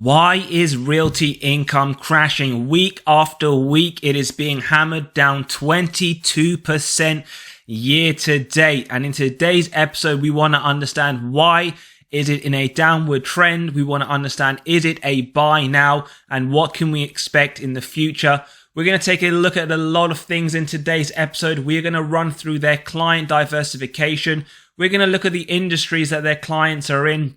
Why is Realty Income crashing week after week? It is being hammered down 22% year to date. And in today's episode, we want to understand why is it in a downward trend. We want to understand, is it a buy now? And what can we expect in the future? We're going to take a look at a lot of things in today's episode. We're going to run through their client diversification. We're going to look at the industries that their clients are in.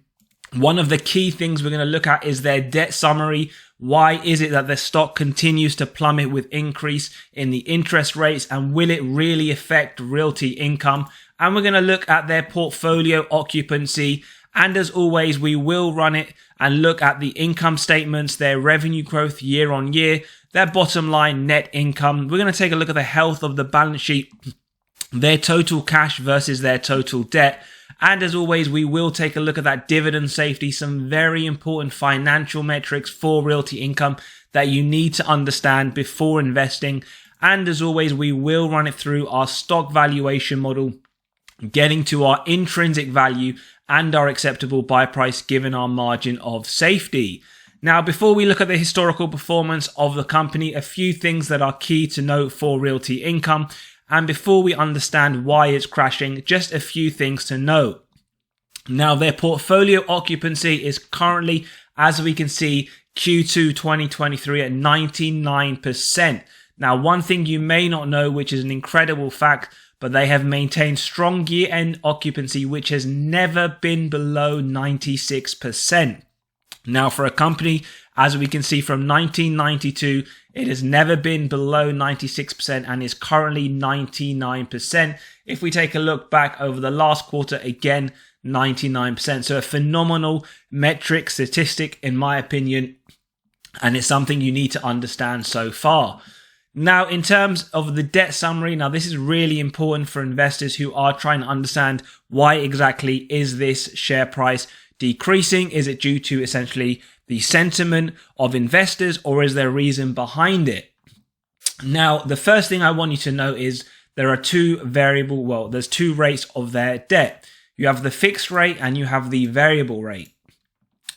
One of the key things we're going to look at is their debt summary. Why is it that their stock continues to plummet with increase in the interest rates, and will it really affect Realty Income? And we're going to look at their portfolio occupancy. And as always, we will run it and look at the income statements, their revenue growth year on year, their bottom line net income. We're going to take a look at the health of the balance sheet, their total cash versus their total debt. And as always, we will take a look at that dividend safety, some very important financial metrics for Realty Income that you need to understand before investing. And as always, we will run it through our stock valuation model, getting to our intrinsic value and our acceptable buy price given our margin of safety. Now, before we look at the historical performance of the company, a few things that are key to note for Realty Income. And before we understand why it's crashing, just a few things to note. Now, their portfolio occupancy is currently, as we can see, Q2 2023 at 99%. Now, one thing you may not know, which is an incredible fact, but they have maintained strong year-end occupancy, which has never been below 96%. Now, for a company, as we can see from 1992, it has never been below 96% and is currently 99%. If we take a look back over the last quarter, again, 99%. So a phenomenal metric, statistic, in my opinion, and it's something you need to understand so far. Now, in terms of the debt summary, now this is really important for investors who are trying to understand why exactly is this share price decreasing? Is it due to essentially the sentiment of investors, or is there a reason behind it? Now, the first thing I want you to know is there are there's two rates of their debt. You have the fixed rate and you have the variable rate.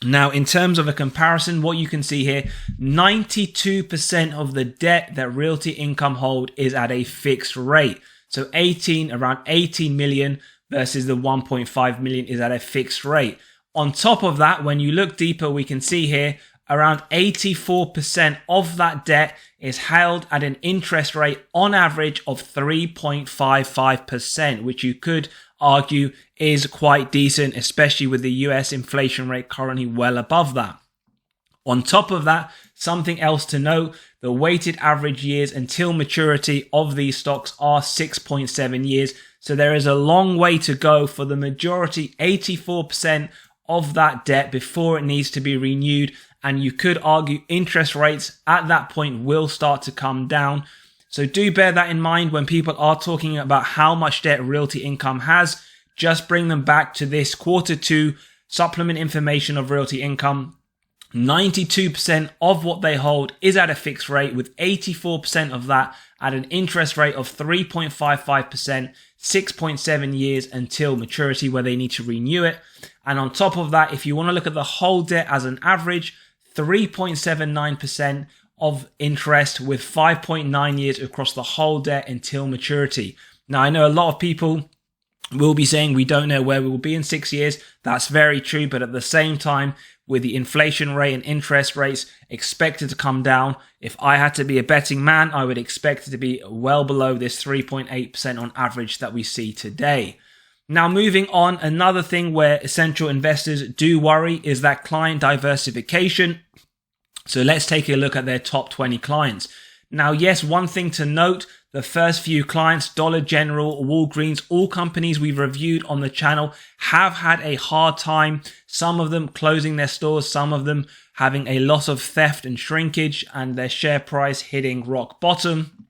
Now, in terms of a comparison, what you can see here, 92% of the debt that Realty Income hold is at a fixed rate. So around 18 million versus the 1.5 million is at a fixed rate. On top of that, when you look deeper, we can see here around 84% of that debt is held at an interest rate on average of 3.55%, which you could argue is quite decent, especially with the US inflation rate currently well above that. On top of that, something else to note, the weighted average years until maturity of these stocks are 6.7 years. So there is a long way to go for the majority, 84% of that debt before it needs to be renewed. And you could argue interest rates at that point will start to come down. So do bear that in mind when people are talking about how much debt Realty Income has. Just bring them back to this Q2 supplement information of Realty Income. 92% of what they hold is at a fixed rate, with 84% of that at an interest rate of 3.55%, 6.7 years until maturity where they need to renew it. And on top of that, if you want to look at the whole debt as an average, 3.79% of interest with 5.9 years across the whole debt until maturity. Now, I know a lot of people will be saying we don't know where we will be in 6 years. That's very true. But at the same time, with the inflation rate and interest rates expected to come down, if I had to be a betting man, I would expect it to be well below this 3.8% on average that we see today. Now, moving on, another thing where essential investors do worry is that client diversification. So let's take a look at their top 20 clients. Now, yes, one thing to note, the first few clients, Dollar General, Walgreens, all companies we've reviewed on the channel have had a hard time. Some of them closing their stores, some of them having a lot of theft and shrinkage and their share price hitting rock bottom.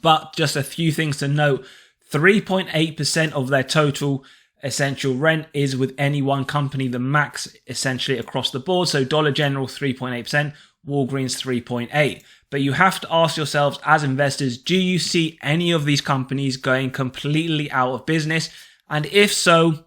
But just a few things to note, 3.8% of their total essential rent is with any one company, the max essentially across the board. So Dollar General 3.8%, Walgreens 3.8%. But you have to ask yourselves as investors, do you see any of these companies going completely out of business? And if so,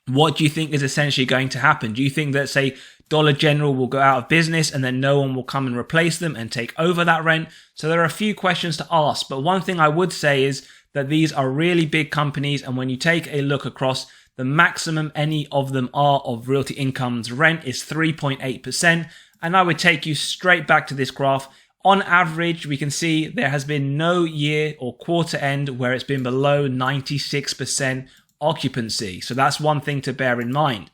what do you think is essentially going to happen? Do you think that, say, Dollar General will go out of business and then no one will come and replace them and take over that rent. So there are a few questions to ask. But one thing I would say is that these are really big companies. And when you take a look across, the maximum any of them are of Realty Income's rent is 3.8%. And I would take you straight back to this graph. On average, we can see there has been no year or quarter end where it's been below 96% occupancy. So that's one thing to bear in mind.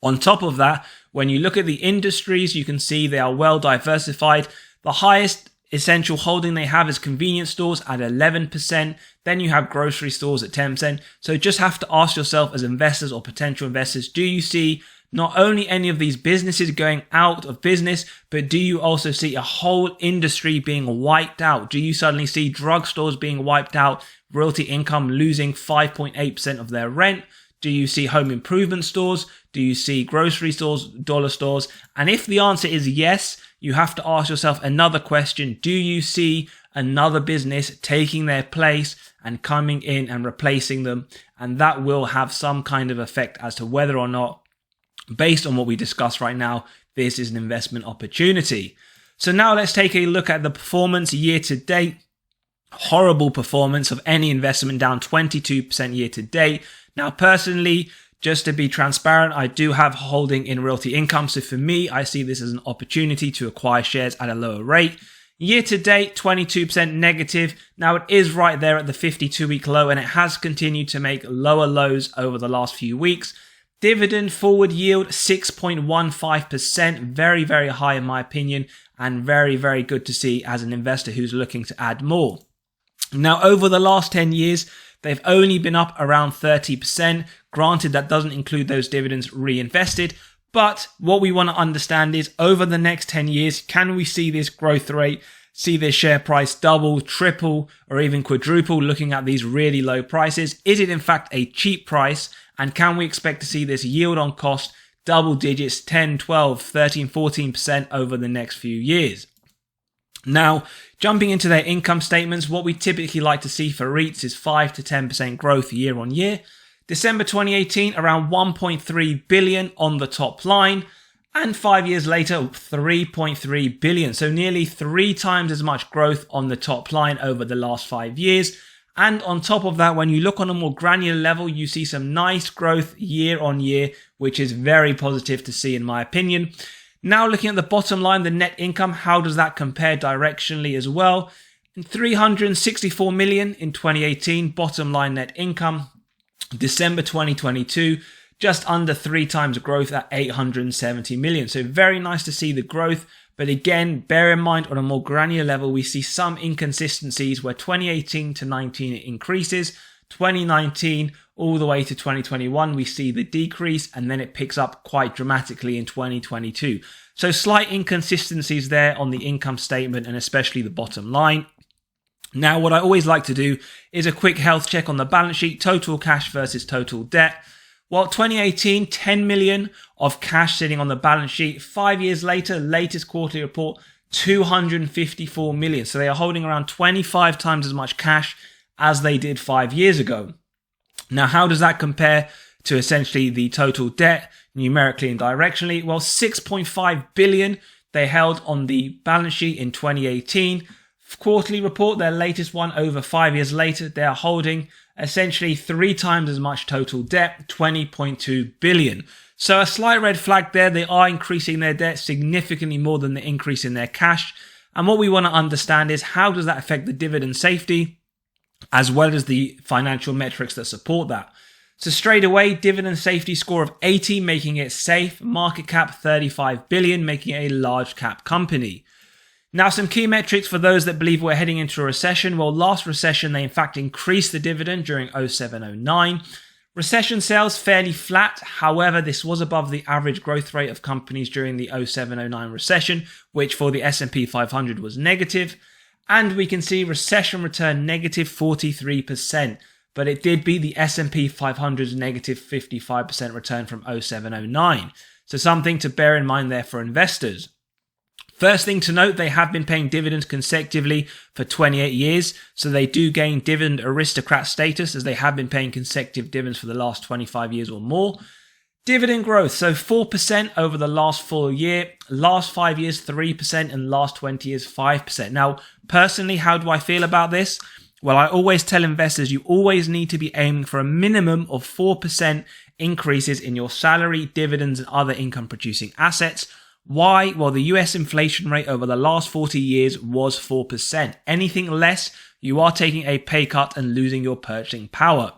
On top of that, when you look at the industries, you can see they are well diversified. The highest essential holding they have is convenience stores at 11%. Then you have grocery stores at 10%. So you just have to ask yourself as investors or potential investors, do you see not only any of these businesses going out of business, but do you also see a whole industry being wiped out? Do you suddenly see drugstores being wiped out, Realty Income losing 5.8% of their rent? Do you see home improvement stores? Do you see grocery stores, dollar stores? And if the answer is yes, you have to ask yourself another question. Do you see another business taking their place and coming in and replacing them? And that will have some kind of effect as to whether or not, based on what we discussed right now, this is an investment opportunity. So now let's take a look at the performance year to date. Horrible performance of any investment, down 22% year to date. Now, personally, just to be transparent, I do have holding in Realty Income. So for me, I see this as an opportunity to acquire shares at a lower rate. Year to date, 22% negative. Now it is right there at the 52-week low, and it has continued to make lower lows over the last few weeks. Dividend forward yield, 6.15%. Very, very high in my opinion, and very, very good to see as an investor who's looking to add more. Now, over the last 10 years, they've only been up around 30%. Granted, that doesn't include those dividends reinvested. But what we want to understand is over the next 10 years, can we see this growth rate, see this share price double, triple, or even quadruple looking at these really low prices? Is it in fact a cheap price? And can we expect to see this yield on cost double digits, 10, 12, 13, 14% over the next few years? Now, jumping into their income statements, what we typically like to see for REITs is 5 to 10% growth year on year. December 2018, around 1.3 billion on the top line. And 5 years later, 3.3 billion. So nearly 3 times as much growth on the top line over the last 5 years. And on top of that, when you look on a more granular level, you see some nice growth year on year, which is very positive to see in my opinion. Now looking at the bottom line, the net income, how does that compare directionally as well? 364 million in 2018, bottom line net income. December 2022, just under 3 times growth at 870 million. So very nice to see the growth. But again, bear in mind on a more granular level, we see some inconsistencies where 2018 to 19 it increases. 2019 all the way to 2021, we see the decrease, and then it picks up quite dramatically in 2022. So slight inconsistencies there on the income statement and especially the bottom line. Now, what I always like to do is a quick health check on the balance sheet, total cash versus total debt. Well, 2018, 10 million of cash sitting on the balance sheet. 5 years later, latest quarterly report, 254 million. So they are holding around 25 times as much cash as they did 5 years ago. Now, how does that compare to essentially the total debt numerically and directionally? Well, 6.5 billion they held on the balance sheet in 2018. Quarterly report, their latest one over 5 years later, they are holding essentially 3 times as much total debt, 20.2 billion. So a slight red flag there. They are increasing their debt significantly more than the increase in their cash. And what we want to understand is how does that affect the dividend safety as well as the financial metrics that support that. So straight away, dividend safety score of 80, making it safe. Market cap 35 billion, making it a large cap company. Now, some key metrics for those that believe we're heading into a recession. Well, last recession, they in fact increased the dividend during 07-09. Recession sales fairly flat. However, this was above the average growth rate of companies during the 07-09 recession, which for the S&P 500 was negative. And we can see recession return negative 43%. But it did beat the S&P 500's negative 55% return from 07-09. So something to bear in mind there for investors. First thing to note, they have been paying dividends consecutively for 28 years. So they do gain dividend aristocrat status as they have been paying consecutive dividends for the last 25 years or more. Dividend growth, so 4% over the last full year, last 5 years 3%, and last 20 years 5%. Now, personally, how do I feel about this? Well, I always tell investors you always need to be aiming for a minimum of 4% increases in your salary, dividends, and other income producing assets. Why? Well, the US inflation rate over the last 40 years was 4%. Anything less, you are taking a pay cut and losing your purchasing power.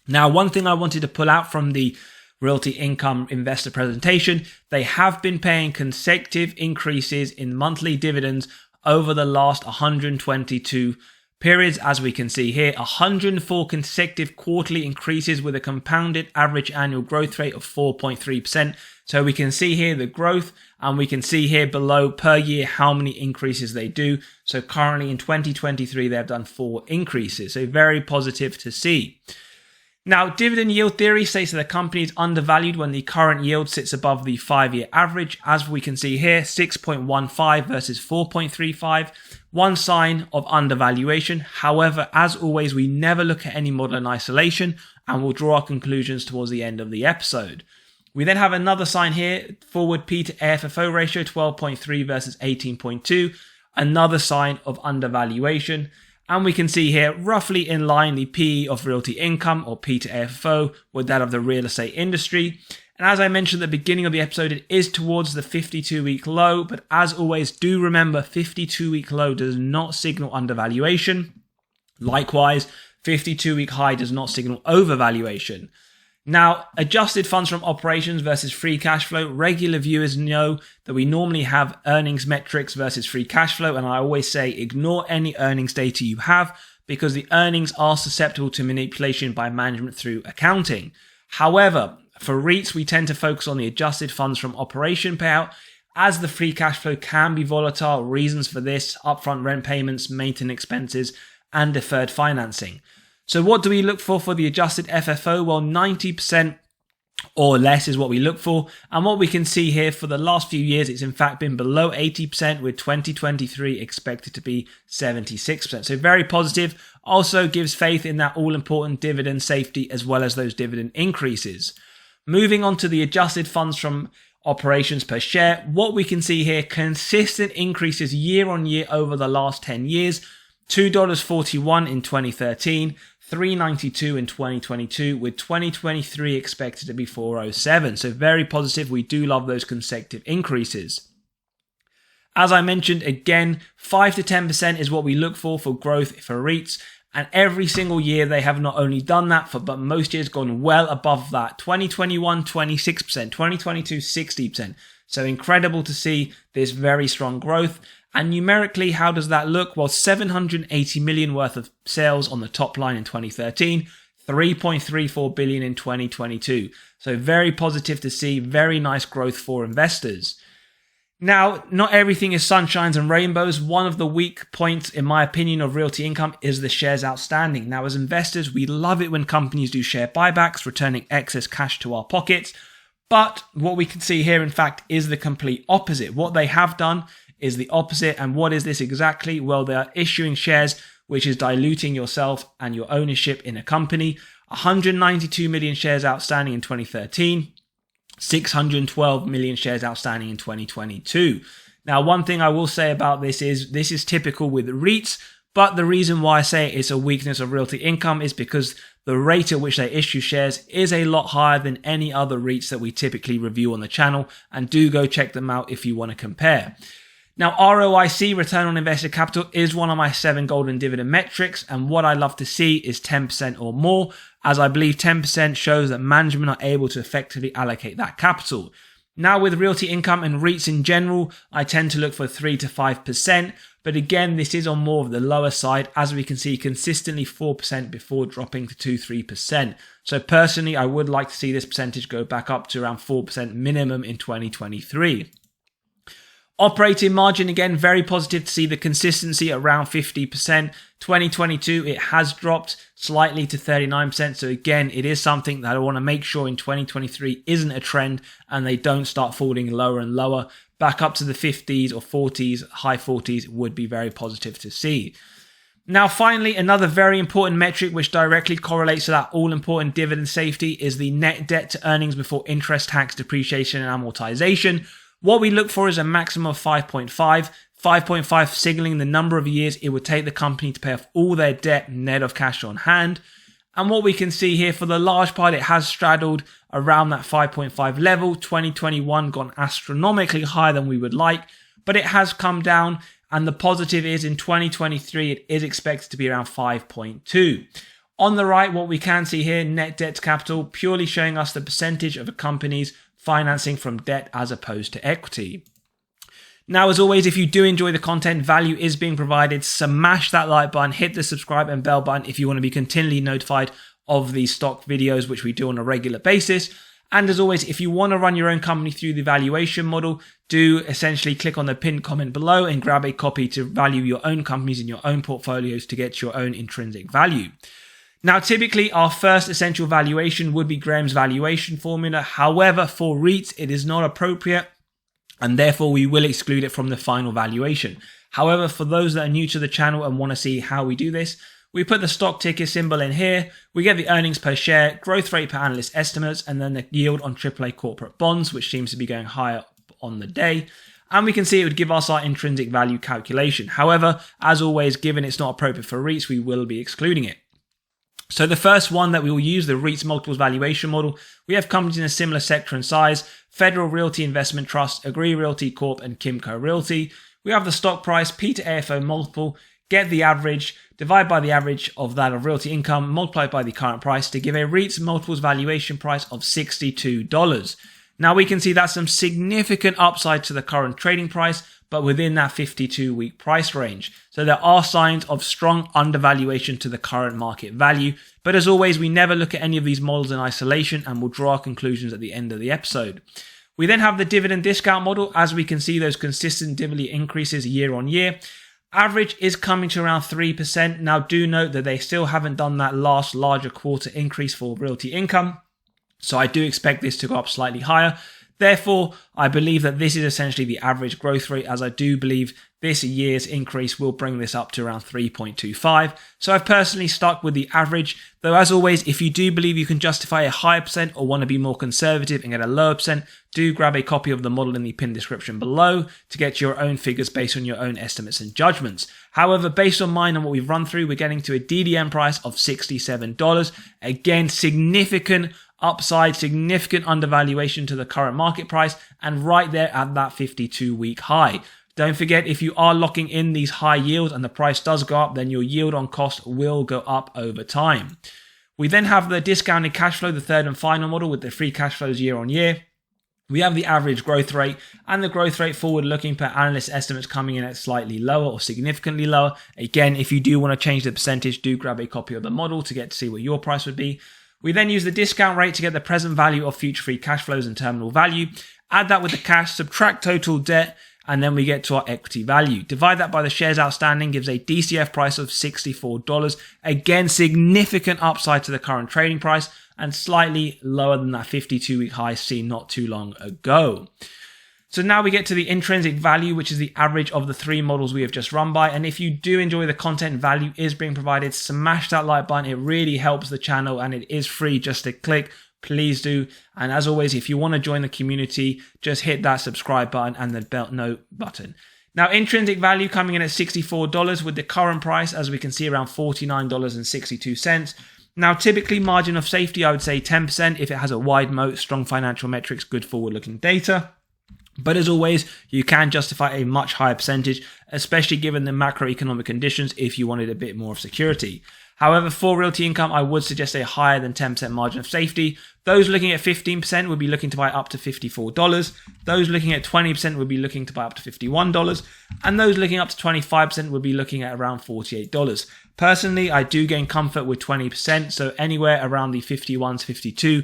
Now, one thing I wanted to pull out from the Realty Income investor presentation, they have been paying consecutive increases in monthly dividends over the last 122 periods, as we can see here, 104 consecutive quarterly increases with a compounded average annual growth rate of 4.3%. So we can see here the growth, and we can see here below per year how many increases they do. So currently in 2023, they have done 4 increases. So very positive to see. Now, dividend yield theory states that the company is undervalued when the current yield sits above the 5-year average. As we can see here, 6.15 versus 4.35, one sign of undervaluation. However, as always, we never look at any model in isolation, and we'll draw our conclusions towards the end of the episode. We then have another sign here, forward P to AFFO ratio, 12.3 versus 18.2, another sign of undervaluation. And we can see here, roughly in line, the PE of Realty Income, or P to AFFO, with that of the real estate industry. And as I mentioned at the beginning of the episode, it is towards the 52-week low, but as always, do remember 52-week low does not signal undervaluation. Likewise, 52-week high does not signal overvaluation. Now, adjusted funds from operations versus free cash flow. Regular viewers know that we normally have earnings metrics versus free cash flow, and I always say ignore any earnings data you have because the earnings are susceptible to manipulation by management through accounting. However, for REITs, we tend to focus on the adjusted funds from operation payout, as the free cash flow can be volatile. Reasons for this: upfront rent payments, maintenance expenses, and deferred financing. So what do we look for the adjusted FFO? Well, 90% or less is what we look for. And what we can see here for the last few years, it's in fact been below 80%, with 2023 expected to be 76%. So very positive. Also gives faith in that all-important dividend safety as well as those dividend increases. Moving on to the adjusted funds from operations per share, what we can see here, consistent increases year on year over the last 10 years. $2.41 in 2013, $3.92 in 2022, with 2023 expected to be $4.07. So very positive. We do love those consecutive increases. As I mentioned, again, 5 to 10% is what we look for growth for REITs. And every single year they have not only done that, but most years gone well above that. 2021, 26%, 2022, 60%. So incredible to see this very strong growth. And numerically, how does that look? Well, 780 million worth of sales on the top line in 2013, 3.34 billion in 2022. So very positive to see, very nice growth for investors. Now, not everything is sunshines and rainbows. One of the weak points, in my opinion, of Realty Income is the shares outstanding. Now, as investors, we love it when companies do share buybacks, returning excess cash to our pockets. But what we can see here, in fact, is the complete opposite. What they have done is the opposite. And what is this exactly? Well, they are issuing shares, which is diluting yourself and your ownership in a company. 192 million shares outstanding in 2013, 612 million shares outstanding in 2022. Now, one thing I will say about this is typical with REITs, but the reason why I say it's a weakness of Realty Income is because the rate at which they issue shares is a lot higher than any other REITs that we typically review on the channel, and do go check them out if you want to compare. Now, ROIC, return on invested capital, is one of my 7 golden dividend metrics, and what I love to see is 10% or more, as I believe 10% shows that management are able to effectively allocate that capital. Now, with Realty Income and REITs in general, I tend to look for 3 to 5%, but again, this is on more of the lower side, as we can see consistently 4% before dropping to 2-3%. So personally, I would like to see this percentage go back up to around 4% minimum in 2023. Operating margin, again, very positive to see the consistency around 50%. 2022, it has dropped slightly to 39%. So again, it is something that I want to make sure in 2023 isn't a trend and they don't start falling lower and lower. Back up to the 50s or 40s, high 40s would be very positive to see. Now, finally, another very important metric which directly correlates to that all-important dividend safety is the net debt to earnings before interest, tax, depreciation, and amortization. What we look for is a maximum of 5.5. 5.5 signaling the number of years it would take the company to pay off all their debt net of cash on hand. And what we can see here, for the large part, it has straddled around that 5.5 level. 2021 gone astronomically higher than we would like, but it has come down. And the positive is in 2023, it is expected to be around 5.2. On the right, what we can see here, net debt to capital, purely showing us the percentage of a company's financing from debt as opposed to equity. Now, as always, if you do enjoy the content, value is being provided. Smash that like button, hit the subscribe and bell button if you want to be continually notified of these stock videos, which we do on a regular basis. And as always, if you want to run your own company through the valuation model, do essentially click on the pinned comment below and grab a copy to value your own companies in your own portfolios to get your own intrinsic value. Now, typically, our first essential valuation would be Graham's valuation formula. However, for REITs, it is not appropriate, and therefore we will exclude it from the final valuation. However, for those that are new to the channel and want to see how we do this, we put the stock ticker symbol in here, we get the earnings per share, growth rate per analyst estimates, and then the yield on AAA corporate bonds, which seems to be going higher on the day. And we can see it would give us our intrinsic value calculation. However, as always, given it's not appropriate for REITs, we will be excluding it. So the first one that we will use, the REITs multiples valuation model, we have companies in a similar sector and size: Federal Realty Investment Trust, Agree Realty Corp, and Kimco Realty. We have the stock price, P to AFO multiple, get the average, divide by the average of that of Realty Income, multiplied by the current price to give a REITs multiples valuation price of $62. Now we can see that's some significant upside to the current trading price, but within that 52-week price range. So there are signs of strong undervaluation to the current market value. But as always, we never look at any of these models in isolation and we'll draw our conclusions at the end of the episode. We then have the dividend discount model. As we can see, those consistent dividend increases year on year. Average is coming to around 3%. Now do note that they still haven't done that last larger quarter increase for Realty Income. So I do expect this to go up slightly higher. Therefore, I believe that this is essentially the average growth rate, as I do believe this year's increase will bring this up to around 3.25. So I've personally stuck with the average, though as always, if you do believe you can justify a higher percent or want to be more conservative and get a lower percent, do grab a copy of the model in the pinned description below to get your own figures based on your own estimates and judgments. However, based on mine and what we've run through, we're getting to a DDM price of $67. Again, significant upside, significant undervaluation to the current market price, and right there at that 52-week high. Don't forget, if you are locking in these high yields and the price does go up, then your yield on cost will go up over time. We then have the discounted cash flow, the third and final model with the free cash flows year on year. We have the average growth rate, and the growth rate forward looking per analyst estimates coming in at slightly lower or significantly lower. Again, if you do want to change the percentage, do grab a copy of the model to get to see what your price would be. We then use the discount rate to get the present value of future free cash flows and terminal value. Add that with the cash, subtract total debt, and then we get to our equity value. Divide that by the shares outstanding, gives a DCF price of $64. Again, significant upside to the current trading price and slightly lower than that 52-week high seen not too long ago. So now we get to the intrinsic value, which is the average of the three models we have just run by. And if you do enjoy the content, value is being provided, smash that like button. It really helps the channel and it is free just to click. Please do. And as always, if you want to join the community, just hit that subscribe button and the bell note button. Now, intrinsic value coming in at $64 with the current price, as we can see, around $49.62. Now, typically margin of safety, I would say 10% if it has a wide moat, strong financial metrics, good forward-looking data. But as always, you can justify a much higher percentage, especially given the macroeconomic conditions if you wanted a bit more of security. However, for Realty Income, I would suggest a higher than 10% margin of safety. Those looking at 15% would be looking to buy up to $54. Those looking at 20% would be looking to buy up to $51. And those looking up to 25% would be looking at around $48. Personally, I do gain comfort with 20%, so anywhere around the 51 to 52,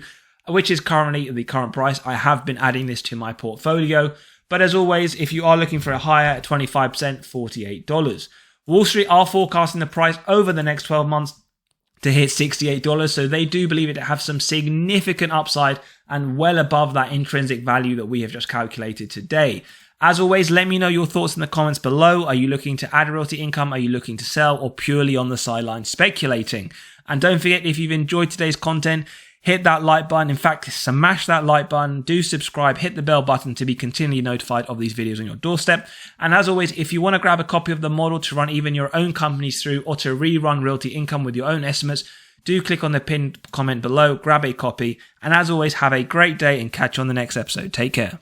which is currently the current price. I have been adding this to my portfolio. But as always, if you are looking for a higher at 25%, $48. Wall Street are forecasting the price over the next 12 months to hit $68. So they do believe it to have some significant upside and well above that intrinsic value that we have just calculated today. As always, let me know your thoughts in the comments below. Are you looking to add realty income? Are you looking to sell, or purely on the sidelines speculating? And don't forget, if you've enjoyed today's content, hit that like button. In fact, smash that like button. Do subscribe. Hit the bell button to be continually notified of these videos on your doorstep. And as always, if you want to grab a copy of the model to run even your own companies through, or to rerun realty income with your own estimates, do click on the pinned comment below, grab a copy. And as always, have a great day and catch you on the next episode. Take care.